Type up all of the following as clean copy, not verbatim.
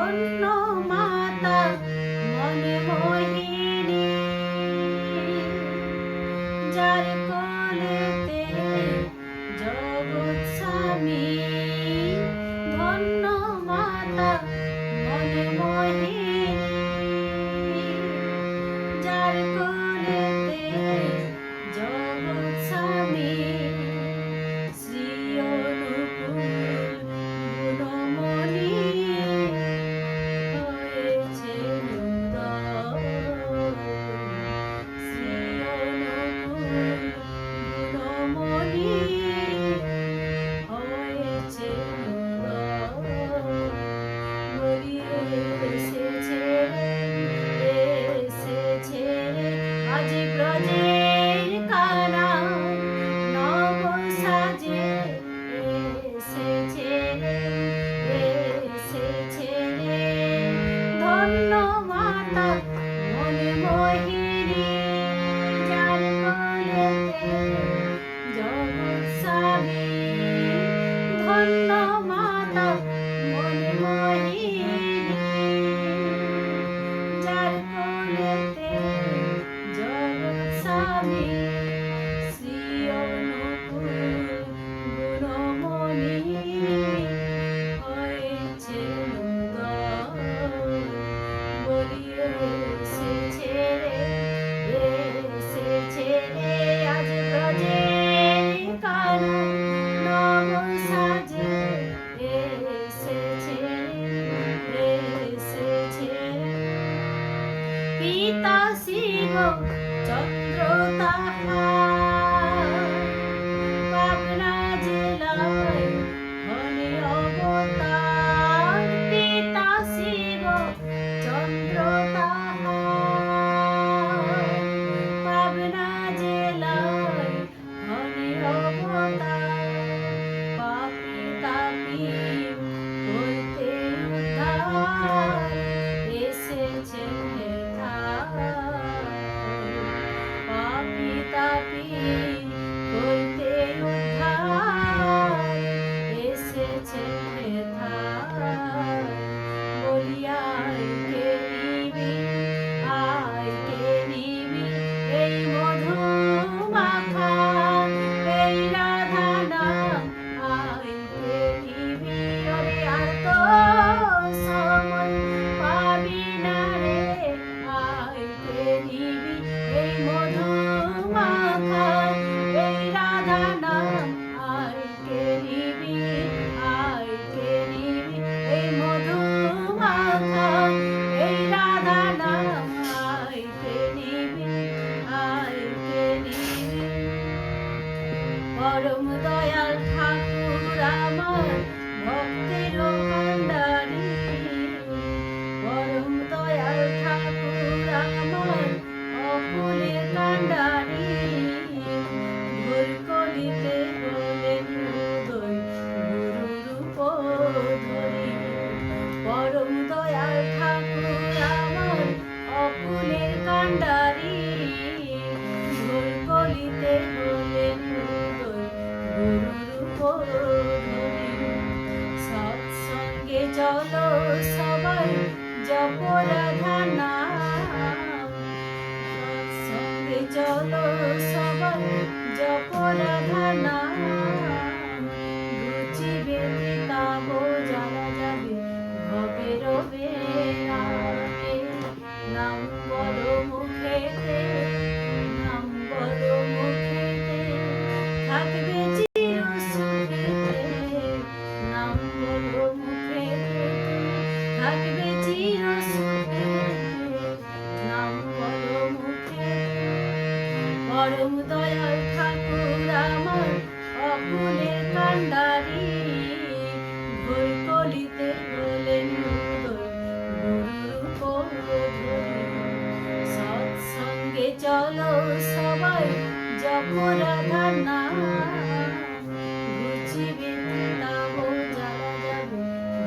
ধন্য মাতা মনে মোহিনী, যার কোলেতে জগৎ স্বামী। ধন্য মাতা মনে মোহিনী, যার কোলেতে জগৎ স্বামী। শ্রী অনুকূল গুণমণি হয়েছে উদয়। শ্রী অনুকূল গুণমণি হয়েছে উদয়। গড়িয়ে এসেছে রে আজ ব্রজের কানা, নব সাজে এসেছে রে। ধন্য মাতা মনে মোহিনী, যার কোলেতে জগৎ স্বামী। ধন্য মাতা মনে মোহিনী, যার কোলেতে জগৎ স্বামী। শ্রী অনুকূল গুণমণি হয়েছে উদয়। গড়িয়ে এসেছে রে আজ ব্রজের কানা, নব সাজে এসেছে রে। পিতা শিব চন্দ্র তাহার, পাবনা জেলায় হলে অবতার। পিতা শিব চন্দ্র তাহার, পাবনা জেলায় হলে অবতার। পাপী তাপী বলতে উদ্ধার এসেছে পাপী তাপী বলতে উদ্ধার এসেছে বলিয়ায় কে নিবি এই মধু মাখা, এই রাধা নাম আয় কে নিবি। ওরে আর তো সময় পাবি না রে, আয় কে নিবি এই মধু মাখা, এই রাধা নাম আয় কে নিবি। আয় কে নিবি এই মধু মাখা, এই রাধা নাম আয় কে নিবি। আয় কে নিবি। পরম দয়াল ঠাকুর আমার ভক্তের ভান্ডারী, পরম দয়াল ঠাকুর আমার অকুলের কান্ডারী। ভুল করিতে হলেন উদয় গুরুরূপ ধরি, পরম দয়াল ঠাকুর আমার অকুলের কান্ডারী। ভুল করিতে হলেন উদয় গুরুরূপ ধরি। সৎসঙ্গে চলো সবাই জপ রাধা নাম, সৎসঙ্গে চলো সবাই জপ রাধা নাম। রুচি বেদিতাব জানা যাবে ভবে রবে রামে। নাম বলো মুখেতে, নাম বলো মুখেতে, থাকবে চির সুখেতে। নাম বলো মুখেতে, থাকবে চির সুখেতে। নাম বলো মুখেতে। পরম দয়াল ঠাকুর আমার অকুলের কান্ডারী। ভুল কলিতে হলেন উদয় গুরুরূপ ধরি। সৎসঙ্গে চলো সবাই জপ রাধা নাম। ঘুচিবে তাব যারা যাবে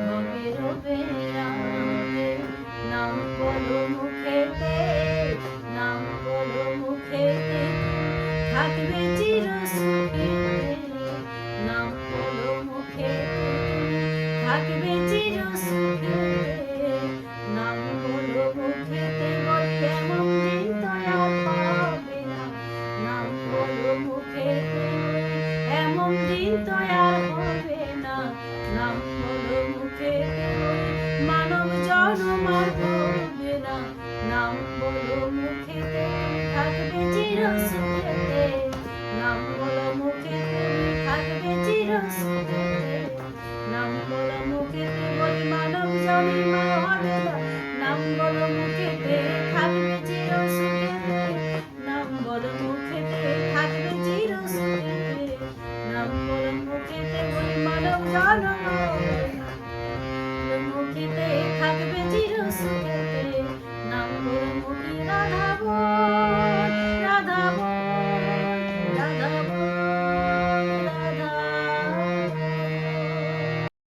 ভবে রবে রামে। নাম বলো মুখেতে, নাম বলো মুখেতে, থাকবে চির সুখেতে। নাম বলো মুখেতে, থাকবে চির সুখেতে। বলো মুখেতে বলি মানব জন্ম আর হবে না, নাম বলো মুখেতে থাকবে চির সুখেতে, নাম বলো মুখেতে থাকবে চির সুখেতে, নাম বলো মুখেতে বলি মানব জন্ম হবে না, নাম বলো মুখেতে থাকবে চির সুখেতে, নাম বলো মুখেতে থাকবে চির সুখেতে, নাম বলো মুখেতে বলি মানব জন্ম হবে না, মুখেতে থাকবে চির সুখেতে, নাম বলো মুখে রাধাবো।